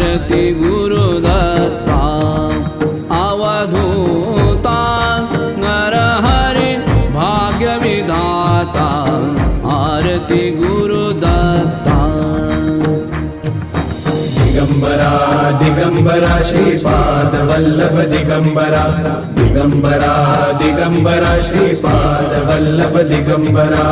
Aarti Gurudatta अवधूता Narhari भाग्यविधाता Aarti Gurudatta Digambara Digambara Shripad Vallabh Digambara Digambara Digambara Shripad Vallabh Digambara